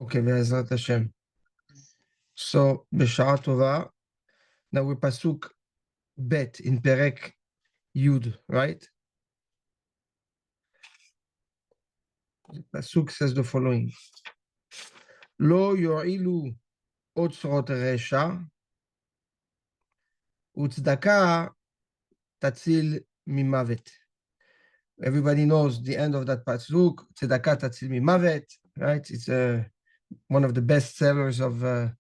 Okay, Be'ezrat Hashem. So, B'Shara Tova, now we're Pasuk Bet in Perek Yud, right? The Pasuk says the following. Lo yo'ilu otzrot resha, u'tzedaka tatzil mimavet. Everybody knows the end of that Pasuk, tzedaka tatzil mimavet, right? It's one of the best sellers of the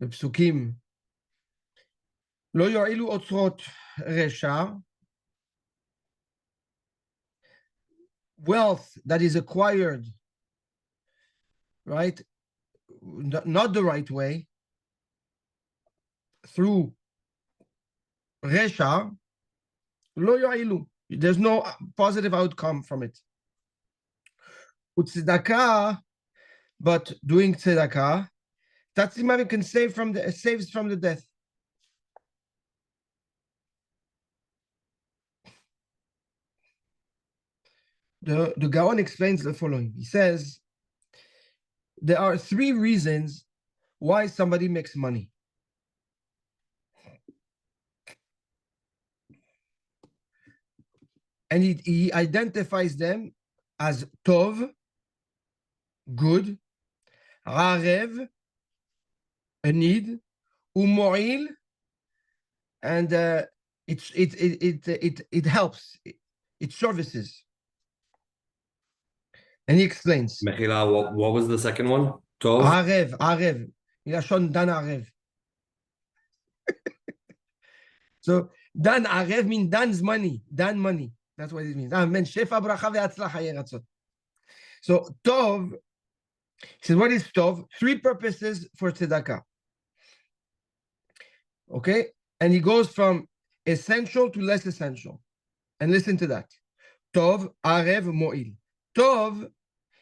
Psukim. Lo yo'ilu otzrot resha, wealth that is acquired, right? Not the right way, through resha, lo yo'ilu. There's no positive outcome from it. Utzedakah, but doing tzedakah, tatzimah can saves from the death. The Gaon explains the following. He says, there are three reasons why somebody makes money. And he identifies them as tov, good, rarev, a need, umoil, and it helps, it services. And he explains. Mechila, what was the second one? Tov? Arev. Milashon dan arev. So dan arev means dan's money. Dan money. That's what it means. Amen. Shefa bracha ve'atzlacha yeratzot. So tov, he says, what is tov? Three purposes for tzedakah. Okay? And he goes from essential to less essential. And listen to that. Tov, arev, mo'il. Tov,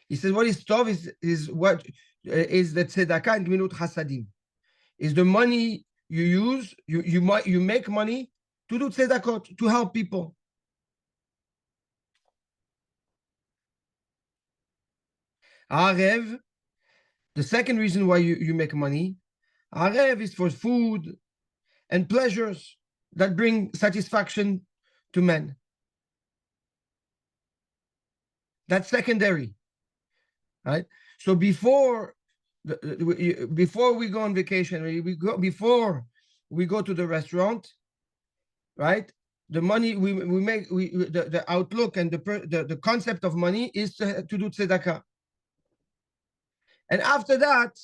he says, what is tov is what is the tzedakah and gmilut chasadim. Is the money you use, you make money to do tzedakot, to help people. Arev, the second reason why you make money, arev is for food and pleasures that bring satisfaction to men. That's secondary, right? So before we go on vacation, before we go to the restaurant, right? The money we make, the outlook and the concept of money is to do tzedakah. And after that,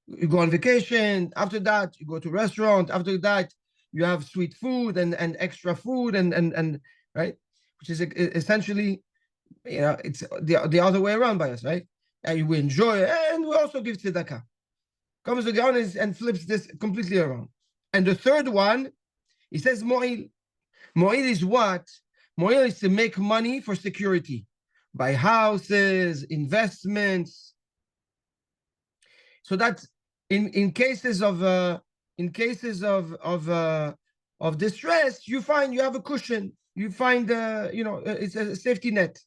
you go on vacation. After that, you go to a restaurant. After that, you have sweet food and extra food and right, which is essentially, it's the other way around by us, right? And we enjoy it, and we also give tzedakah. Comes the Gaon and flips this completely around. And the third one, he says mo'il. Mo'il is what? Mo'il is to make money for security, buy houses, investments. So that in cases of distress, you find you have a cushion. You find it's a safety net.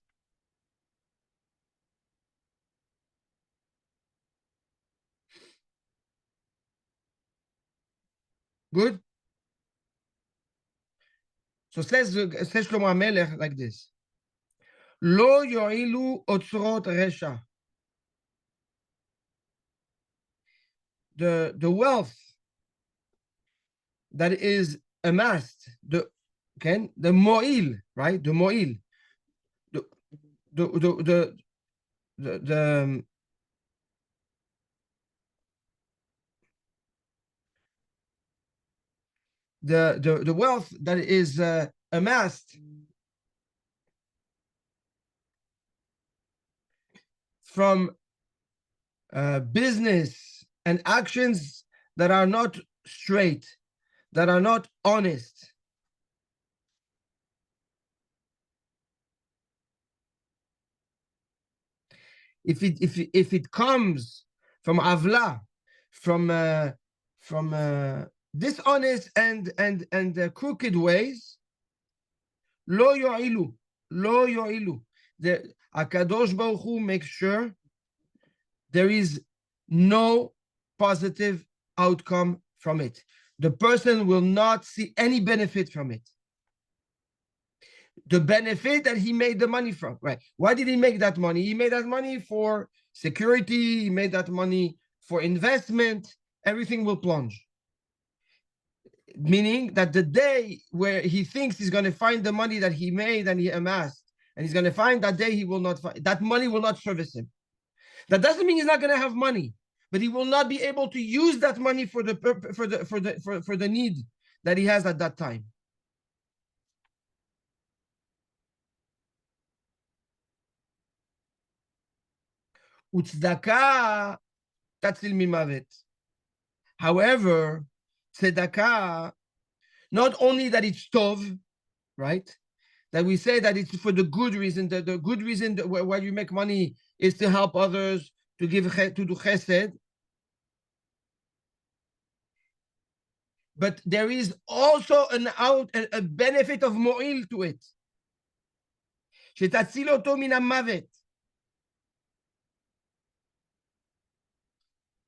Good. So says Shlomo HaMelech like this: Lo yo'ilu otzrot resha. The wealth that is amassed, the mo'il, right? The mo'il, the wealth that is amassed from business and actions that are not straight, that are not honest. If it comes from avla, from dishonest and crooked ways, lo yo'ilu. The Akadosh Baruch Hu makes sure there is no positive outcome from it. The person will not see any benefit from it. The benefit that he made the money from, right? Why did he make that money? He made that money for security. He made that money for investment. Everything will plunge. Meaning that the day where he thinks he's going to find the money that he made and he amassed, and he's going to find that day, he will not find that money will not service him. That doesn't mean he's not going to have money, but he will not be able to use that money for the need that he has at that time. Utzedakah tatzil mimavet. However, tzedakah, not only that it's tov, right? That we say that it's for the good reason, that the good reason that why you make money is to help others, to give, to do chesed. But there is also a benefit of mo'il to it. שתציל אותו מן המוות.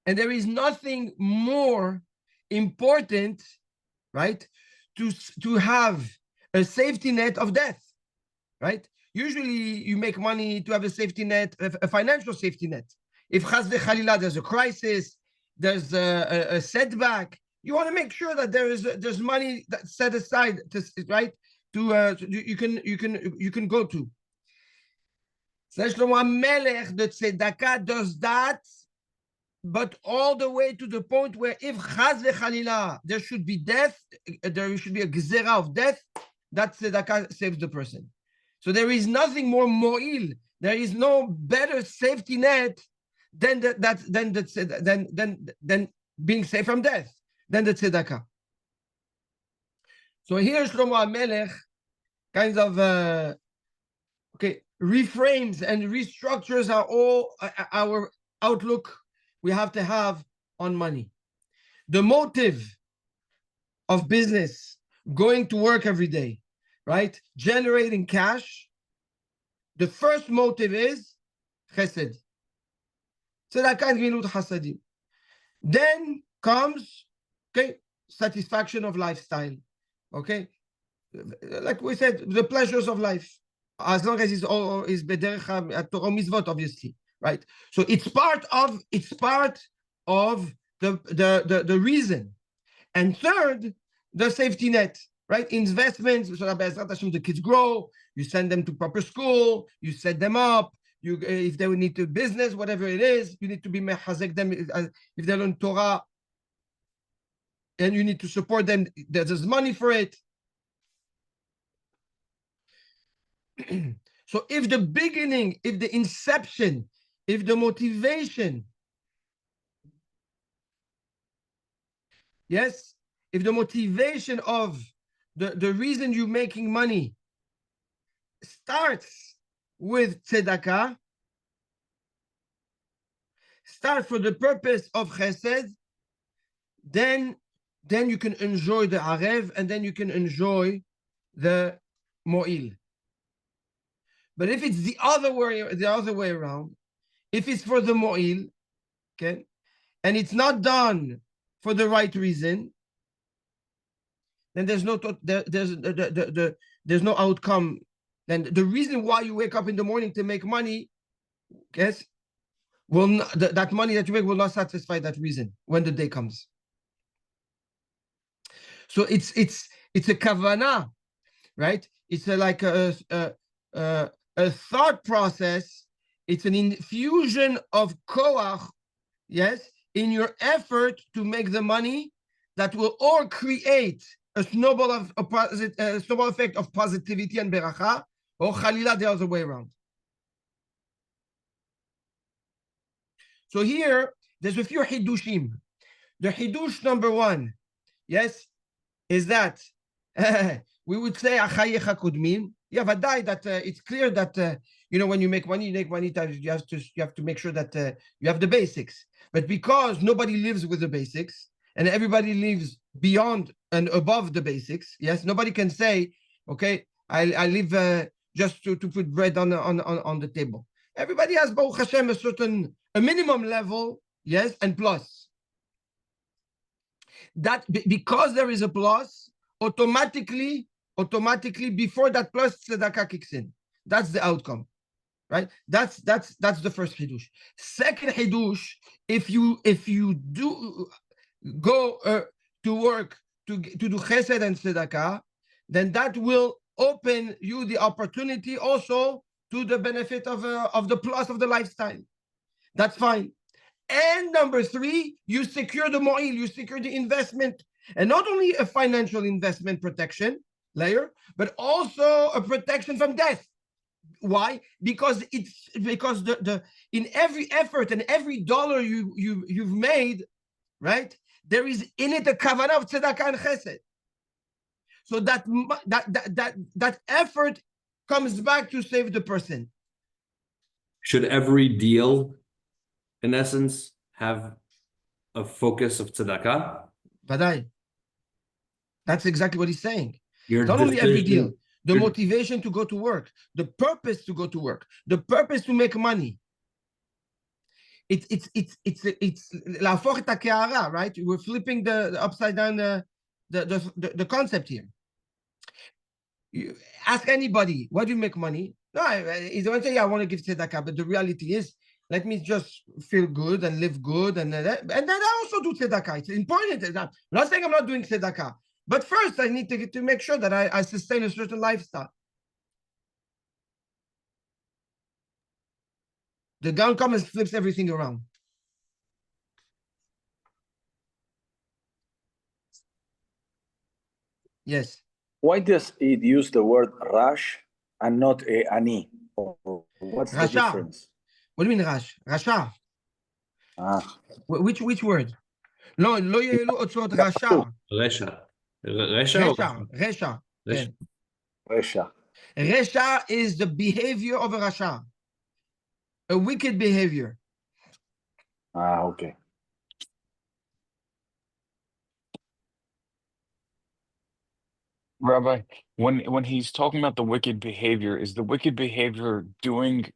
And there is nothing more important, right, to have a safety net of death, right? Usually you make money to have a safety net, a financial safety net. If chas v'chalila, there's a crisis, there's a setback, you want to make sure that there's money that's set aside to, right, to you can go to. Shlomo HaMelech, the tzedakah does that, but all the way to the point where if chas v'chalila, there should be death, there should be a gezerah of death, that tzedakah saves the person. So there is nothing more mo'il. There is no better safety net than being safe from death, than the tzedakah. So here Shlomo HaMelech kind of reframes and restructures our outlook we have to have on money. The motive of business, going to work every day, right? Generating cash. The first motive is chesed. Tzedakah and gemilut chasadim. Then comes, satisfaction of lifestyle. Okay? Like we said, the pleasures of life. As long as it's all is bederech Torah mitzvot, obviously, right? So it's part of the reason. And third, the safety net, right? Investments, so that the kids grow, you send them to proper school, you set them up, you if they need to business, whatever it is, you need to be mechazek them if they learn Torah, and you need to support them, there's money for it. So if the beginning, if the inception, if the motivation, yes, if the motivation of the reason you're making money starts with tzedakah, start for the purpose of chesed, then you can enjoy the arev, and then you can enjoy the mo'il. But if it's the other way around, if it's for the mo'il, okay, and it's not done for the right reason, then there's no outcome. Then the reason why you wake up in the morning to make money, yes, will not, that money that you make will not satisfy that reason when the day comes. So it's a kavanah, right? It's like a thought process. It's an infusion of koach, yes, in your effort to make the money that will all create a snowball effect of positivity and beracha, or chalila the other way around. So here, there's a few hidushim. The hidush number one, yes, is that we would say achayecha kudmin. Yeah, vadai, that it's clear that when you make money, you have to make sure that you have the basics. But because nobody lives with the basics, and everybody lives beyond and above the basics, yes, nobody can say, okay, I live just to put bread on the table. Everybody has, Baruch Hashem, a certain a minimum level, yes, and plus. That because there is a plus, automatically before that plus, tzedakah kicks in. That's the outcome, right? That's the first hidush. Second hidush, if you do go to work to do chesed and tzedakah, then that will open you the opportunity also to the benefit of the plus of the lifestyle. That's fine. And number three, you secure the mo'il, you secure the investment, and not only a financial investment protection layer, but also a protection from death. Why? Because the in every effort and every dollar you've made, right? There is in it a kavanah of tzedakah and chesed. So that effort comes back to save the person. Should every deal, in essence, have a focus of tzedakah? Badai. That's exactly what he's saying. Your Not only every decision- deal, the motivation to go to work, the purpose to go to work, the purpose to make money. It's להפוך את הקערה, right? We're flipping the upside down the concept here. You ask anybody, why do you make money? No, he's going to say, yeah, I want to give tzedakah, but the reality is, let me just feel good and live good, and then I also do tzedakah. It's important. I'm not saying I'm not doing tzedakah, but first I need to make sure that I sustain a certain lifestyle. The gun comes and flips everything around. Yes. Why does it use the word rash and not ani? What's Rasha. the difference? What do you mean rash? Rasha. Which word? No, lo yelu otzot rasha. Resha. Resha. Resha. Resha. Resha. Resha is the behavior of a rasha. A wicked behavior. Okay. Rabbi, when he's talking about the wicked behavior, is the wicked behavior doing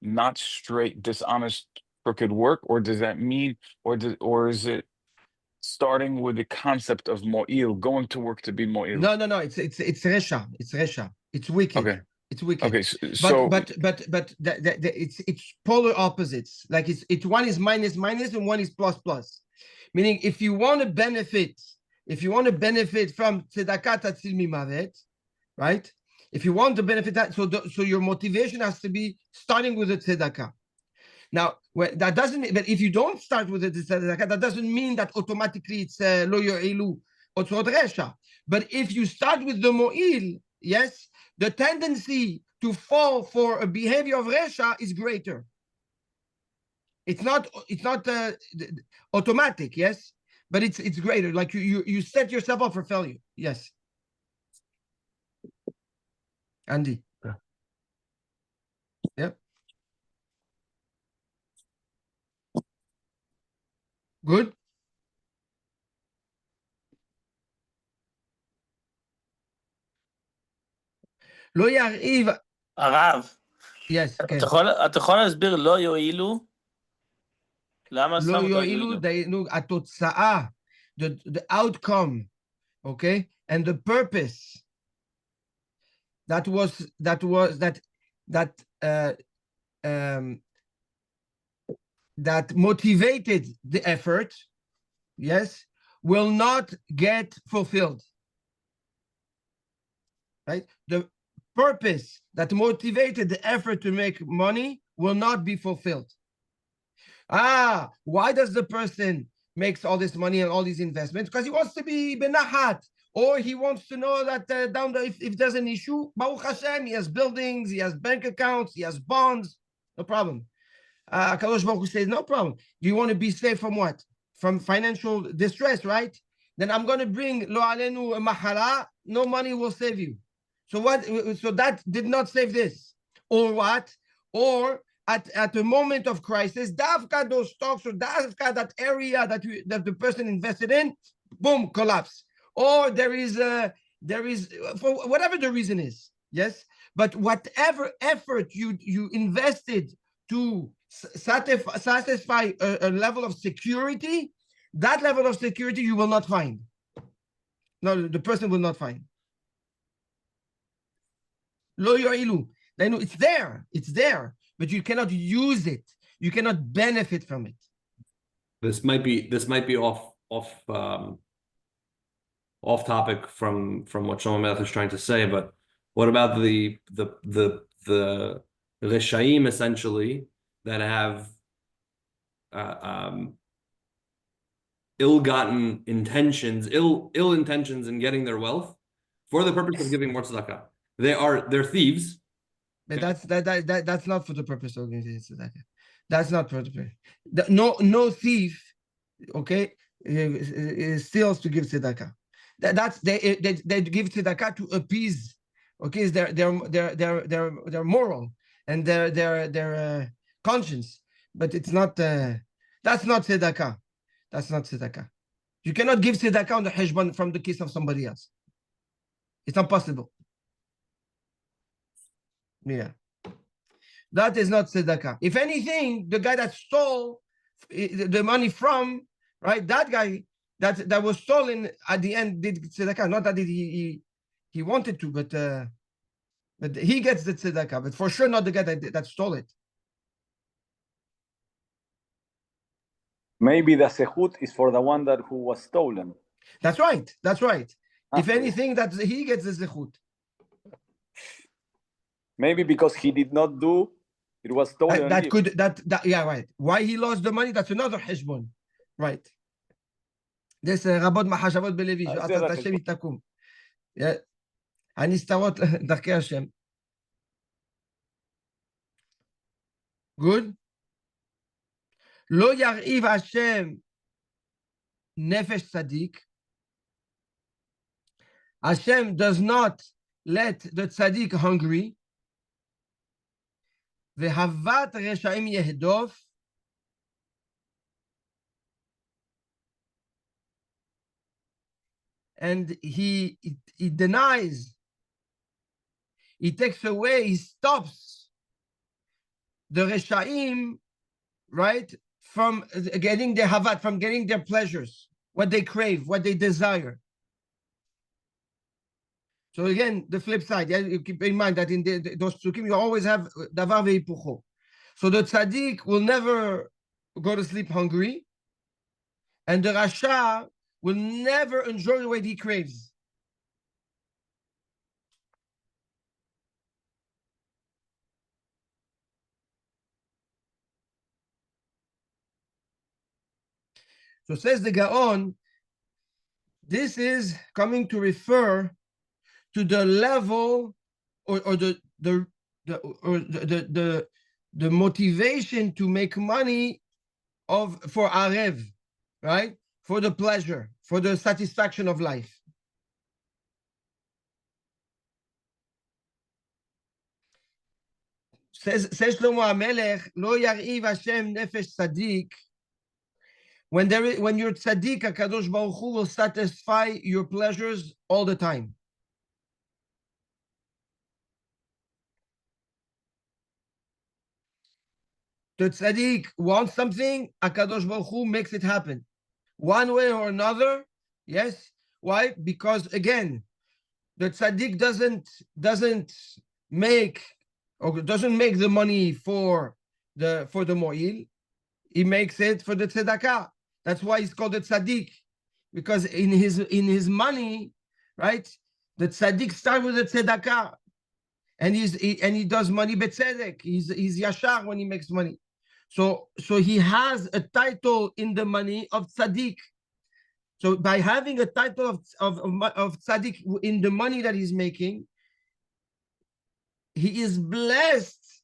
not straight, dishonest, crooked work, or does that mean, or is it starting with the concept of mo'il, going to work to be mo'il? No. It's resha. It's resha. It's wicked. Okay. It's wicked. Okay. But it's polar opposites. Like it's one is minus and one is plus plus. Meaning, if you want to benefit from tzedakah tatzil mimavet, right? If you want to benefit that, so your motivation has to be starting with the tzedakah. Now, that doesn't. But if you don't start with the tzedakah, that doesn't mean that automatically it's lo yo'elu otzot resha. But if you start with the mo'il, yes, the tendency to fall for a behavior of resha is greater. It's not automatic, yes, but it's greater. Like you set yourself up for failure. Yes. Andy. Yep. Good. לא ירעיב. הרב. Yes, כן. אתה יכול להסביר לא יועילו? למה לא שמו יועילו, דהיינו, התוצאה, the outcome, okay, and the purpose that motivated the effort, yes, will not get fulfilled. Right? The purpose that motivated the effort to make money will not be fulfilled. Why does the person makes all this money and all these investments? Because he wants to be benahat, or he wants to know that if there's an issue, Baruch Hashem, he has buildings, he has bank accounts, he has bonds, no problem. Kadosh Baruch Hu says, no problem. Do you want to be safe from what? From financial distress, right? Then I'm going to bring lo alenu mahara, no money will save you. So what? So that did not save this. Or what? Or at a moment of crisis, davka those stocks or davka that area that the person invested in, boom, collapse. Or there is for whatever the reason is, yes. But whatever effort you invested to satisfy a level of security, that level of security you will not find. No, the person will not find. Lo yo'ilu. It's there, but you cannot use it. You cannot benefit from it. This might be off topic from what Shlomo Melech is trying to say, but what about the Reshaim essentially that have ill-gotten intentions, ill intentions in getting their wealth for the purpose of giving more tzedakah? They're thieves. But that's not for the purpose of giving tzedakah. That's not for the purpose. No thief, okay, steals to give tzedakah. They give tzedakah to appease, okay, their moral and their conscience. But it's not. That's not tzedakah. That's not tzedakah. You cannot give tzedakah on the heshbon from the kiss of somebody else. It's not possible. Yeah. That is not tzedakah. If anything, the guy that stole the money from, right, that guy that was stolen at the end did tzedakah. Not that he wanted to, but he gets the tzedakah. But for sure not the guy that stole it. Maybe the sehut is for the one who was stolen. That's right. That's right. If anything, that he gets the zechut. Maybe because he did not do, it was stolen. Yeah, right. Why he lost the money? That's another heshbon, right? This Rabot Mahashavot Belevi. Hashem itakum. Yeah. הנסתרות דרכי השם. Good. לא ירעיב השם נפש צדיק. Hashem does not let the tzaddik hungry. והבת רשעים יהדוף. And he denies, he takes away, he stops the reshaim, right, from getting their havat, from getting their pleasures, what they crave, what they desire. So again, the flip side, yeah, you keep in mind that in those psukim, you always have davar ve'ipucho. So the tzaddik will never go to sleep hungry, and the rasha will never enjoy what he craves. So says the Gaon, this is coming to refer to the level or the motivation to make money for Arev, right? For the pleasure, for the satisfaction of life. Says Shlomo HaMelech, Lo yar'iv Hashem nefesh tzaddik. When you're tzaddik, HaKadosh Baruch Hu will satisfy your pleasures all the time. The tzaddik wants something, HaKadosh Baruch Hu makes it happen. One way or another, yes. Why? Because again, the tzaddik doesn't make the money for the mo'il. He makes it for the tzedakah. That's why he's called a tzaddik, because in his money, right? The tzaddik starts with the tzedakah, and he does money betzedek. He's yashar when he makes money. So he has a title in the money of tzaddik. So by having a title of tzaddik in the money that he's making, he is blessed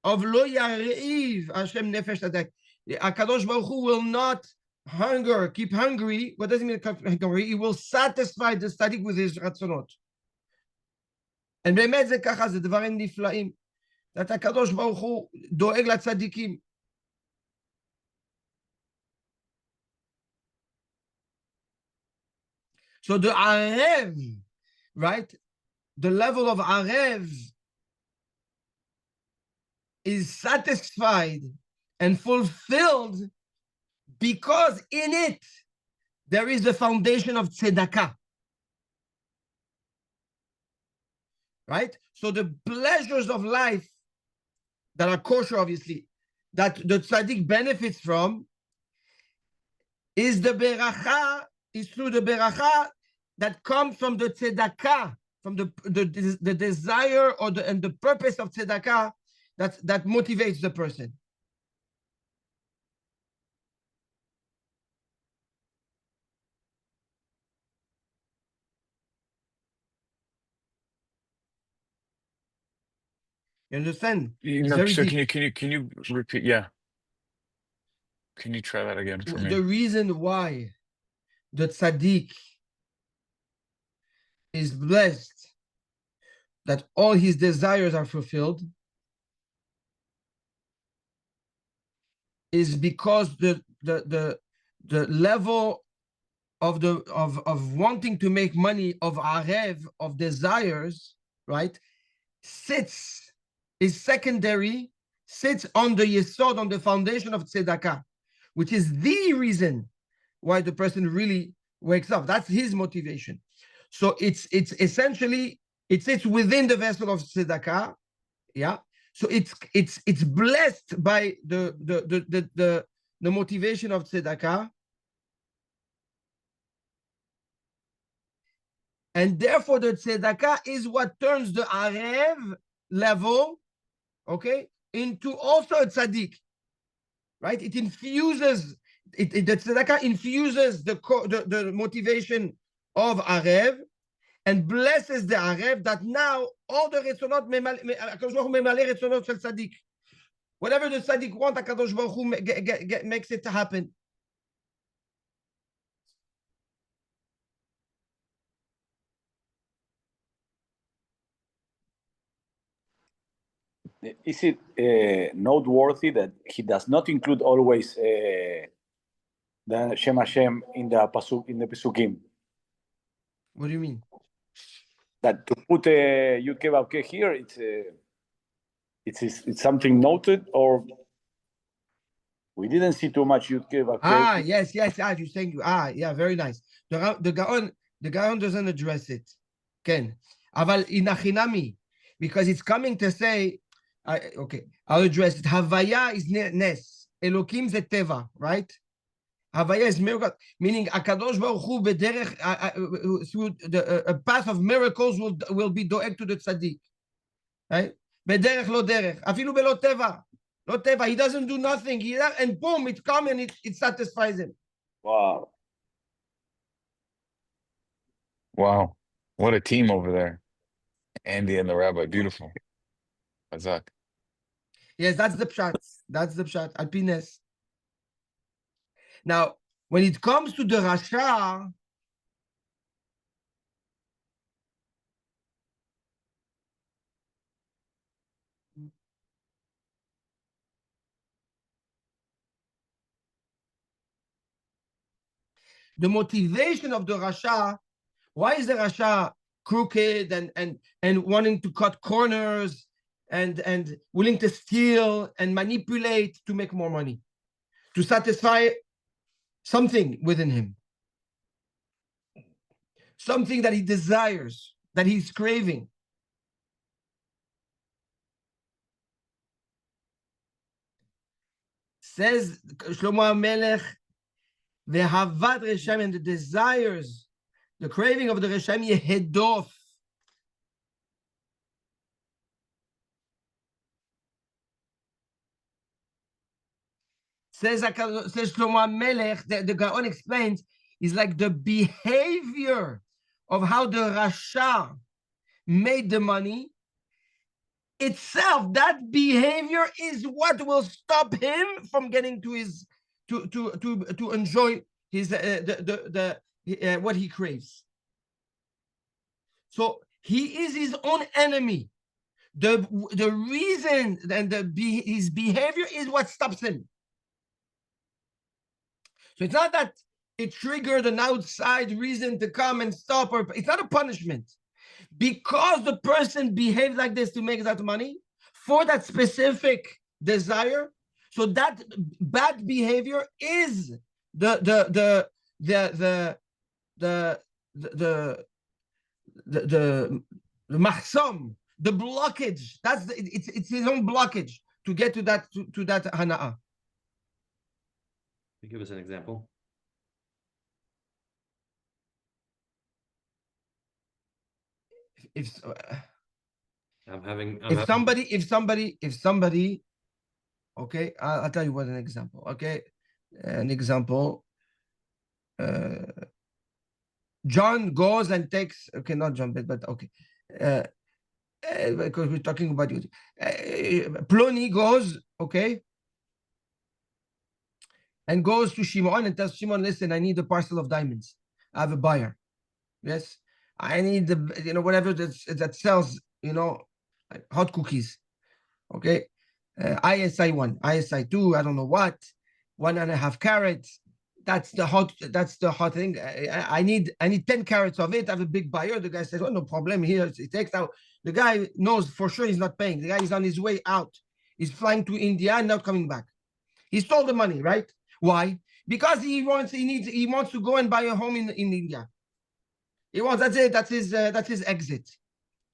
of lo yareiv Hashem nefesh tzaddik. HaKadosh Baruch Hu will not keep hungry. What does it mean hungry? He will satisfy the tzaddik with his ratzonot. And באמת זה ככה, זה דברים נפלאים. that הקדוש ברוך הוא דואג לצדיקים. So the Arev, right? The level of Arev is satisfied and fulfilled because in it there is the foundation of tzedakah. Right? So the pleasures of life that are kosher, obviously, that the tzaddik benefits from is the beracha, is through the beracha that comes from the tzedakah, from the desire or and the purpose of tzedakah that motivates the person. You understand? So can you repeat? Yeah. Can you try that again for me? The reason why the tzaddik is blessed, that all his desires are fulfilled, is because the level of wanting to make money, of arev, of desires, right, is secondary, sits on the yesod, on the foundation of tzedakah, which is the reason why the person really wakes up. That's his motivation. So it's essentially, it sits within the vessel of tzedakah, yeah. So it's blessed by the motivation of tzedakah, and therefore the tzedakah is what turns the arev level, okay, into also a tzaddik, right? It infuses the tzedakah infuses the motivation of arev and blesses the arev, that now all the retzonot HaKadosh Baruch Hu memale retzonot shel tzaddik. Whatever the tzaddik wants, HaKadosh Baruch Hu makes it happen. Is it noteworthy that he does not include always the Shem Hashem in the Pesukim? What do you mean? That to put Yud Kei Vav Kei here, it's something noted, or we didn't see too much Yud Kei Vav Kei? Yes, you're saying, yeah, very nice. The Gaon doesn't address it. Ken, aval inachinami, because it's coming to say, okay, I'll address it. Havaya is nes, Elokim ze teva, right? Havaya is miracle, meaning Akadosh Baruch Hu bederech, through a path of miracles will be doeg to the tzaddik, right? Bederech lo derech, afilu belo teva, lo teva. He doesn't do nothing, and boom, it comes and it satisfies him. Wow. Wow. What a team over there. Andy and the rabbi. Beautiful. Azak. Yes, that's the pshat. That's the pshat. Alpines. Now, when it comes to the Rasha, the motivation of the Rasha, why is the Rasha crooked and wanting to cut corners and willing to steal and manipulate to make more money, to satisfy something within him, something that he desires, that he's craving? Says Shlomo HaMelech, the Havad Reshem, and the desires, the craving of the Reshem, Yehedof. Says Shlomo HaMelech, the Gaon explains, is like the behavior of how the Rasha made the money itself. That behavior is what will stop him from getting to his to enjoy his what he craves. So he is his own enemy. The reason and his behavior is what stops him. So it's not that it triggered an outside reason to come and stop, or it's not a punishment. Because the person behaves like this to make that money, for that specific desire. So that bad behavior is the mahsam, the blockage. That's it's his own blockage to get to that hana'ah. Give us an example. If somebody, okay, I'll tell you what an example. Okay, an example. John goes and takes. Okay, not John, but okay. Because we're talking about you. Ploni goes, okay, and goes to Shimon and tells Shimon, listen, I need a parcel of diamonds. I have a buyer. Yes, I need the, whatever that sells, like hot cookies. Okay, ISI 1, ISI 2, I don't know what, 1.5 carats. That's the hot thing. I need 10 carats of it. I have a big buyer. The guy says, oh, no problem. Here, he takes out. The guy knows for sure he's not paying. The guy is on his way out. He's flying to India and not coming back. He stole the money, right? Why? Because he wants to go and buy a home in India. He wants, that's it. That's his exit.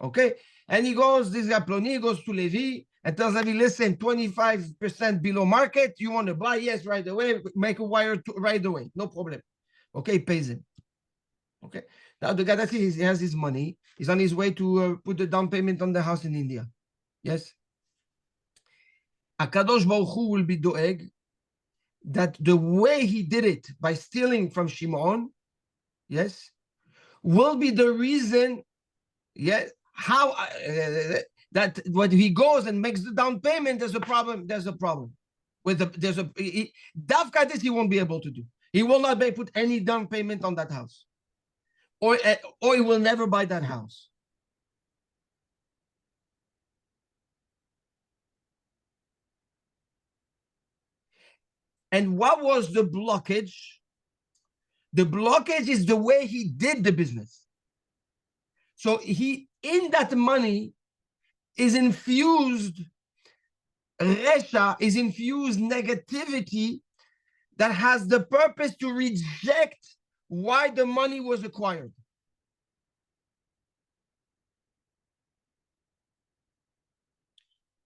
Okay. And he goes, this guy Ploni goes to Levi and tells Levi, listen, 25% below market. You want to buy? Yes, right away. Make a wire right away. No problem. Okay, he pays him. Okay. Now the guy, he has his money. He's on his way to put the down payment on the house in India. Yes. Akadosh Baruch Hu will be doeg that the way he did it by stealing from Shimon, yes, will be the reason, yes, how that when he goes and makes the down payment, there's a problem. There's a problem with Davka this he won't be able to do. He will not be put any down payment on that house, or he will never buy that house. And what was the blockage? The blockage is the way he did the business. So in that money is infused resha, is infused negativity that has the purpose to reject why the money was acquired.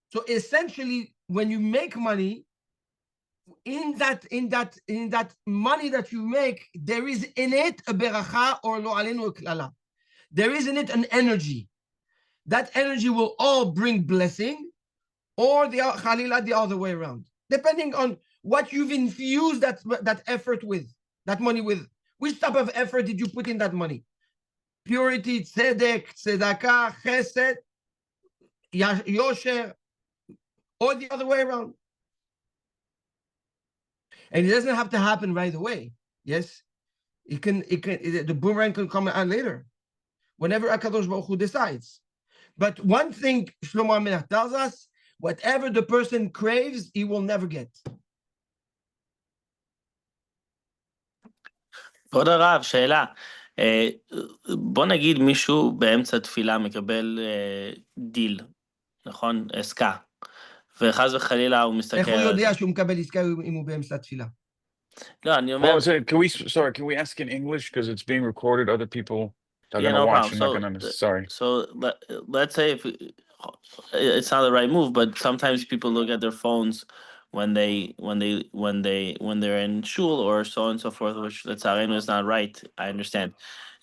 So essentially, when you make money, in that money that you make, there is in it a beracha or lo alenu klala. There is in it an energy. That energy will all bring blessing, or the khalila the other way around, depending on what you've infused that effort with, that money with. Which type of effort did you put in that money? Purity, tzedek, tzedakah, chesed, yosher, or the other way around. And it doesn't have to happen right away. Yes, the boomerang can come out later, whenever Akadosh Baruch Hu decides. But one thing Shlomo HaMelech tells us: whatever the person craves, he will never get. כבוד הרב, שאלה. בוא נגיד מישהו באמצע תפילה מקבל דיל, נכון? עסקה. וחס וחלילה הוא מסתכל... איך הוא יודע שהוא מקבל עסקה אם הוא באמצע תפילה? לא, אני אומר... Can we ask in English? Because it's being recorded. Other people are going to no watch problem. and not going to... Sorry. So let's say if it's not the right move, but sometimes people look at their phones when they're in shul or so on and so forth, which la'tzarenu is not right. I understand,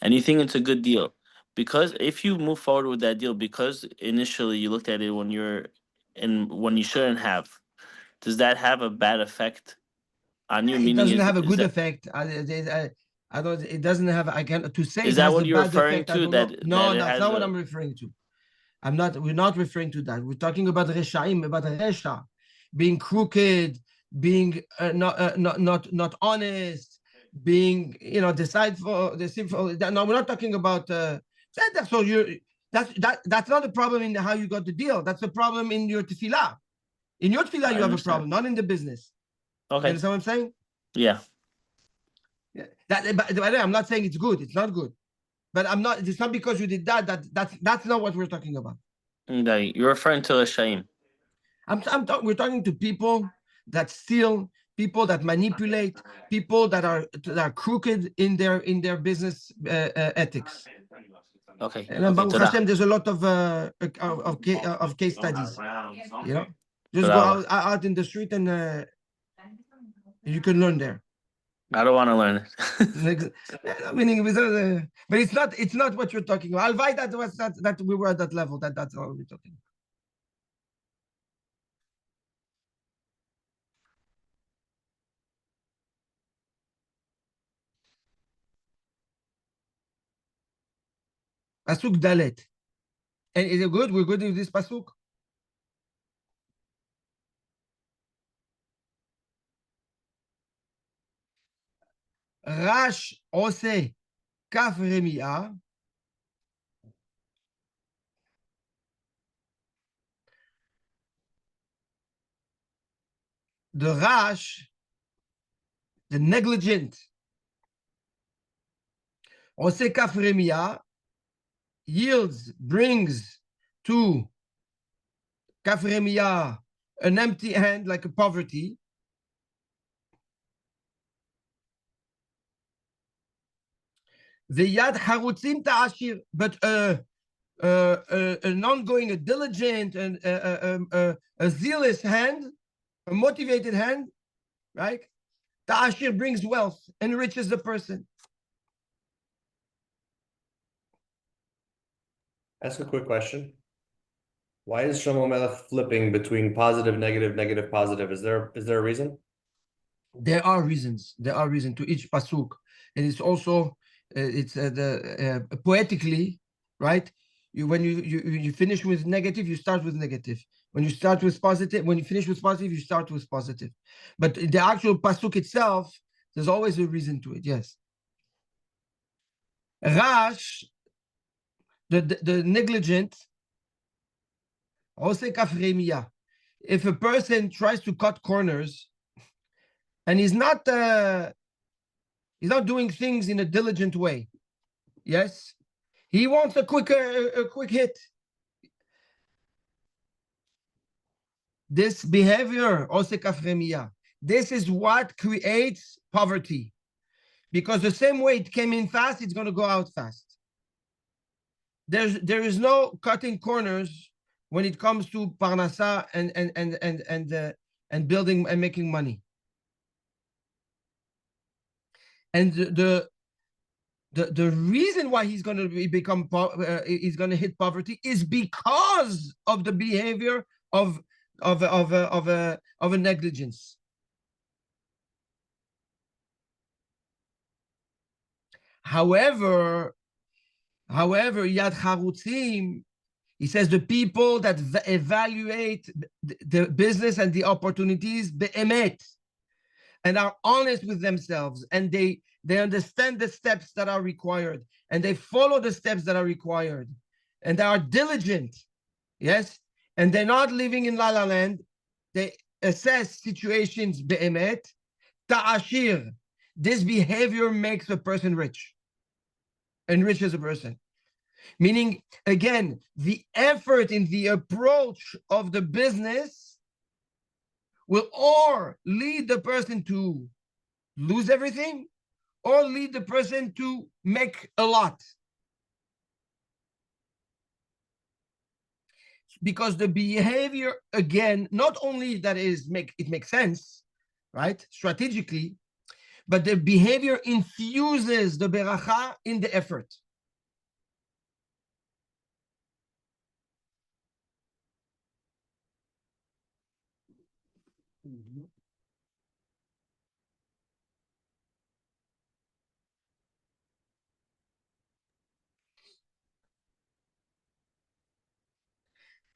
and you think it's a good deal because if you move forward with that deal, because initially you looked at it when you shouldn't have, does that have a bad effect on you? It doesn't have a good effect. I don't. It doesn't have. I can to say. Is that what you're referring to? No, that's not what I'm referring to. We're not referring to that. We're talking about reshaim, about resha, being crooked, being not honest, being deceitful. No, we're not talking about. So that's not the problem in how you got the deal. That's the problem in your tefillah. In your tefillah, you have a problem, not in the business. Okay. You understand what I'm saying? Yeah. But I'm not saying it's good. It's not good. But it's not because you did that's not what we're talking about. Okay. You're referring to a shaim. We're talking to people that steal, people that manipulate, people that are crooked in their business ethics. Okay. And Okay. Baruch Toda. Hashem, there's a lot of case studies. You know, just Toda go rabba. out in the street and you can learn there. I don't want to learn it. Meaning, but it's not what you're talking about. Alvai, that we were at that level. That's all we're talking about. Pasuk Dalet. And is it good? We're good with this pasuk? Rash ose kaf remia. The rash, the negligent, ose kaf remia, brings to kaf remia an empty hand, like a poverty. The yad harutzim ta'ashir, but an ongoing, a diligent, and a zealous hand, a motivated hand, right? Ta'ashir brings wealth, enriches the person. Ask a quick question. Why is Shlomo Melech flipping between positive, negative, negative, positive? Is there a reason? There are reasons. There are reasons to each pasuk, and it's also poetically, right? When you finish with negative, you start with negative. When you start with positive, when you finish with positive, you start with positive. But the actual pasuk itself, there's always a reason to it. Yes. Rash, the negligent, if a person tries to cut corners and he's not doing things in a diligent way, yes, he wants a quick hit. This behavior, this is what creates poverty, because the same way it came in fast, it's going to go out fast. There is no cutting corners when it comes to parnasa and building and making money. And the reason why he's going to he's going to hit poverty is because of the behavior of a negligence. However, Yad Charutzim, he says the people that evaluate the business and the opportunities be'emet, and are honest with themselves, and they understand the steps that are required, and they follow the steps that are required, and they are diligent, yes, and they're not living in La La Land. They assess situations be'emet, ta'ashir. This behavior makes a person rich, enriches a person. Meaning, again, the effort in the approach of the business will or lead the person to lose everything or lead the person to make a lot. Because the behavior, again, not only that it makes sense, right, strategically, but the behavior infuses the beracha in the effort.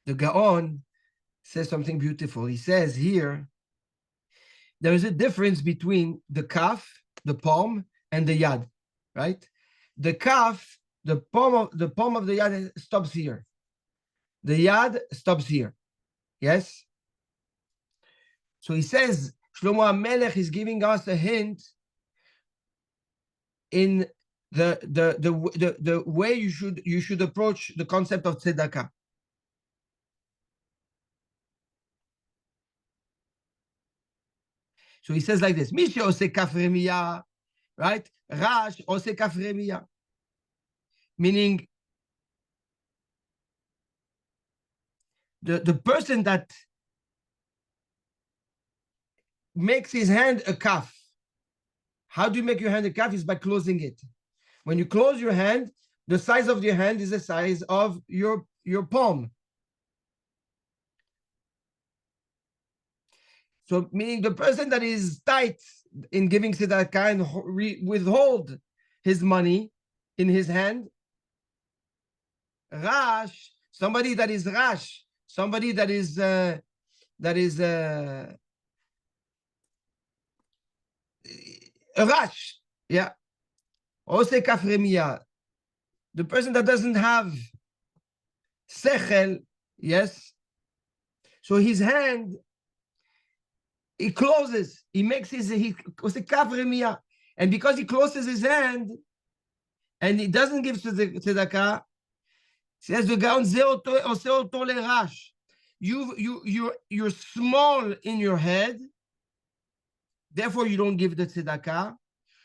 The Gaon says something beautiful. He says here, there is a difference between the kaf, the palm, and the yad, right? The kaf, the palm of the yad stops here. The yad stops here. Yes? So he says, Shlomo HaMelech is giving us a hint in the way you should approach the concept of tzedakah. So he says like this, Misha ose kafremiya, right? Rash ose kafremiya. Meaning, the person that makes his hand a kaf. How do you make your hand a kaf? Is by closing it. When you close your hand, the size of your hand is the size of your palm. So meaning the person that is tight in giving tzedakah and withhold his money in his hand, rash, somebody that is rash, somebody that is a rash, yeah. Ose kafremiya, the person that doesn't have sechel, yes. So his hand, he closes, he makes his, and because he closes his hand and he doesn't give tzedakah, says the Gaon, you're small in your head, therefore you don't give the tzedakah.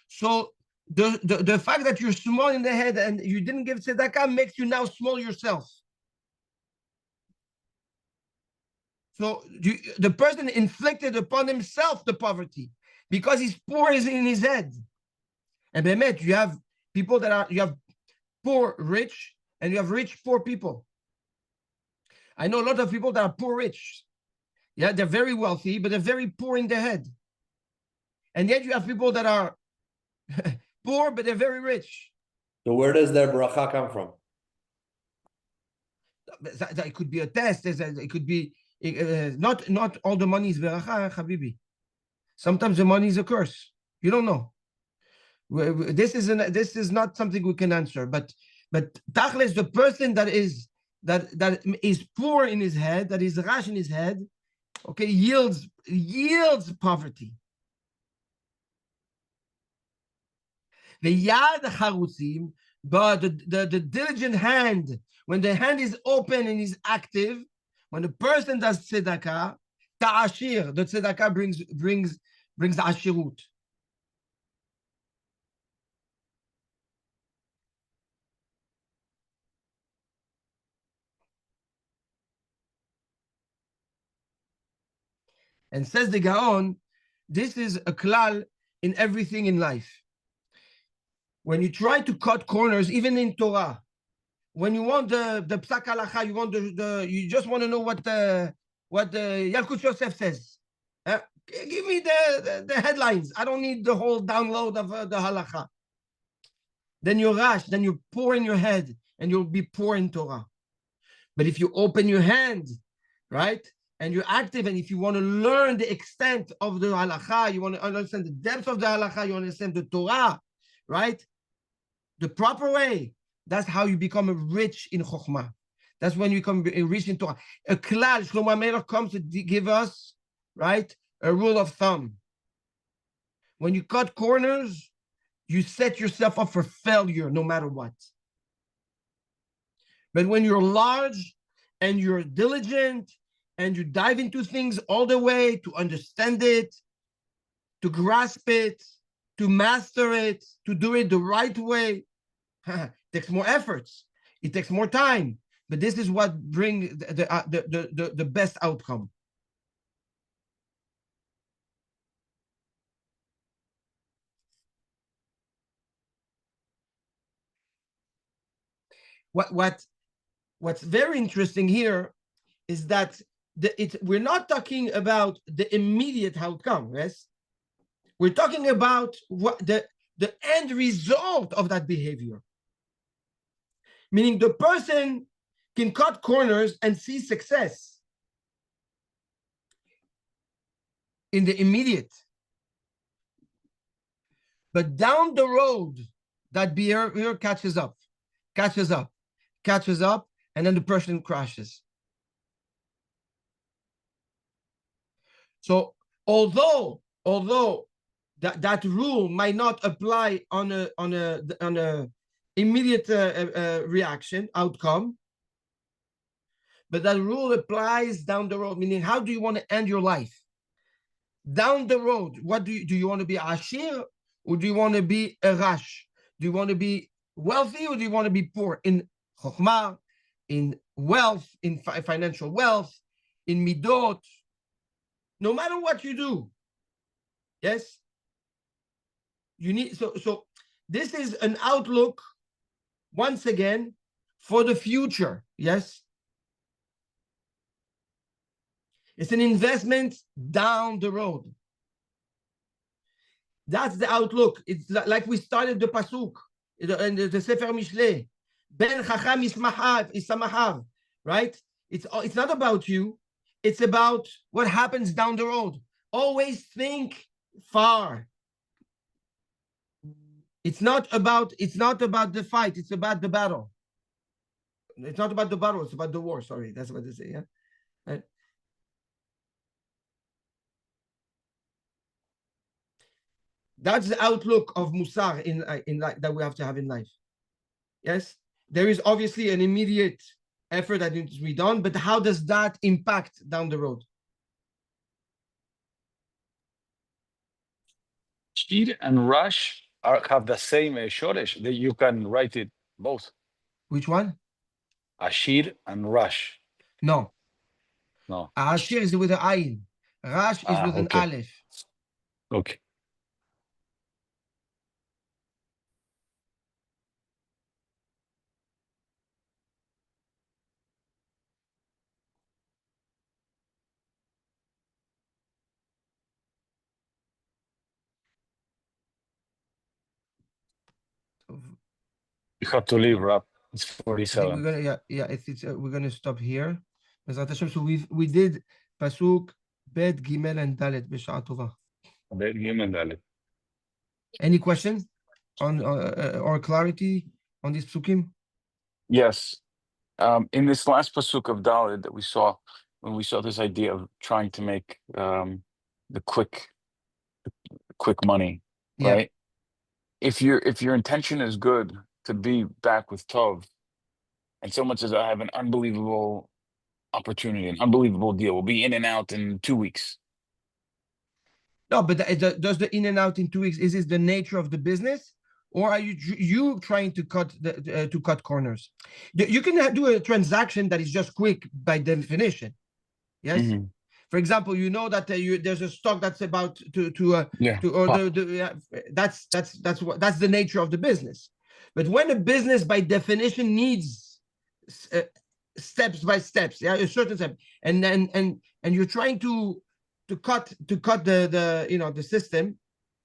So the fact that you're small in the head and you didn't give tzedakah makes you now small yourself. So the person inflicted upon himself the poverty because he's poor in his head. And Bemet, you have people you have poor rich and you have rich poor people. I know a lot of people that are poor rich. Yeah, they're very wealthy, but they're very poor in their head. And yet you have people that are poor, but they're very rich. So where does their bracha come from? That could be a test. It could be not all the money is beracha, habibi. Sometimes the money is a curse. You don't know. This is not something we can answer. But tachlis, the person that is poor in his head, that is rash in his head, okay, yields poverty. The yad charutzim, but the diligent hand, when the hand is open and is active, when the person does tzedakah, ta'ashir, the tzedakah brings ashirut. And says the Gaon, this is a klal in everything in life. When you try to cut corners, even in Torah, when you want the psak halacha, you just want to know what the Yalkut Yosef says. Give me the headlines. I don't need the whole download of the halacha. Then you're rash, then you're poor in your head, and you'll be poor in Torah. But if you open your hand, right, and you're active, and if you want to learn the extent of the halacha, you want to understand the depth of the halacha, you understand the Torah, right? The proper way, that's how you become rich in Chokhmah. That's when you become rich in Torah. A klal, Shlomo HaMelech comes to give us, right, a rule of thumb. When you cut corners, you set yourself up for failure no matter what. But when you're large and you're diligent and you dive into things all the way to understand it, to grasp it, to master it, to do it the right way, it takes more efforts. It takes more time. But this is what brings the best outcome. What's very interesting here is that we're not talking about the immediate outcome, yes? We're talking about what the end result of that behavior. Meaning the person can cut corners and see success in the immediate. But down the road, that behavior catches up, and then the person crashes. So although that rule might not apply on a immediate reaction outcome, but that rule applies down the road. Meaning, how do you want to end your life? down the road, what do you want to be ashir or do you want to be a rash? Do you want to be wealthy or do you want to be poor? In chokhmah, in wealth, in financial wealth, in midot, no matter what you do, yes, you need, so this is an outlook, once again, for the future, yes? It's an investment down the road. That's the outlook. It's like we started the pasuk in the Sefer Mishlei. Ben chacham isamahav, right? It's not about you. It's about what happens down the road. Always think far. It's not about the fight. It's about the battle. It's not about the battle. It's about the war. Sorry, that's what they say. Yeah. Right? That's the outlook of Musar in life that we have to have in life. Yes, there is obviously an immediate effort that needs to be done, but how does that impact down the road? Ashir and Rush have the same shoresh that you can write it both. Which one? Ashir and Rush. No. No. Ashir is with an ayin. Rash is with an aleph. Okay. You have to leave, Rob. It's I think 47. we're gonna we're gonna stop here. So we did pasuk bet gimel and dalet b'sha'a tova. Any questions on or clarity on this psukim? Yes. In this last pasuk of Dalet that we saw, when we saw this idea of trying to make the quick money, Yeah. right? If your intention is good to be back with Tov, and someone says, I have an unbelievable opportunity, an unbelievable deal, we'll be in and out in 2 weeks. No, but does the in and out in 2 weeks, is this the nature of the business? Or are you trying to cut corners? You can do a transaction that is just quick by definition. Yes. Mm-hmm. For example, you know that there's a stock that's about that's the nature of the business. But when a business by definition needs steps by steps, yeah, a certain step, and you're trying to cut the system,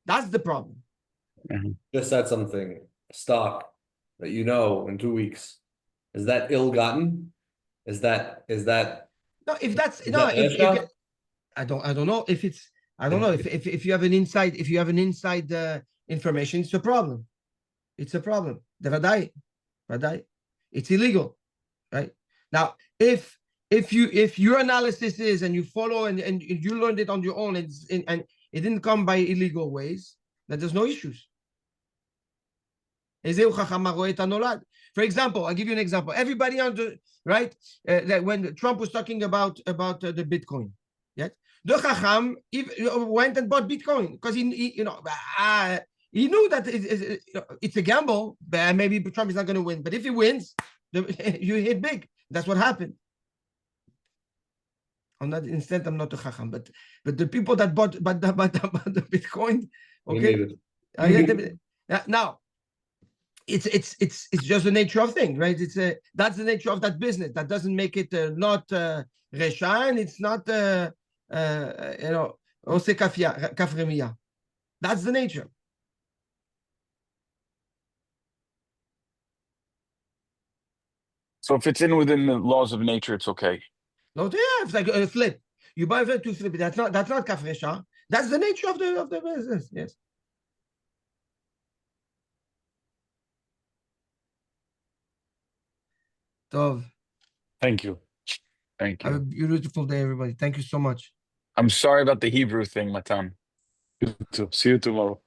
that's the problem. Mm-hmm. Just said something. Stock that you know in 2 weeks. Is that ill-gotten? Is that no? If that's is no, that if Esha? I don't know if it's if you have an inside information, it's a problem. It's a problem. Vadai. It's illegal, right? Now, if your analysis is and you follow and you learned it on your own and it didn't come by illegal ways, then there's no issues. For example, I'll give you an example. Everybody right that when Trump was talking about the Bitcoin, yes, the Chacham went and bought Bitcoin because he knew that it's a gamble. But maybe Trump is not going to win, but if he wins, you hit big. That's what happened. I'm not a Chacham, but the people that bought the Bitcoin, okay, now. It's just the nature of things, right? That's the nature of that business. That doesn't make it not resha, and it's not ose kafremiya. That's the nature. So if it's within the laws of nature, it's okay. No, yeah, it's like a flip. You buy a flip to flip it. That's not kafresha. That's the nature of the business. Yes. Tov. Thank you. Have a beautiful day, everybody. Thank you so much. I'm sorry about the Hebrew thing, Matan. You too. See you tomorrow.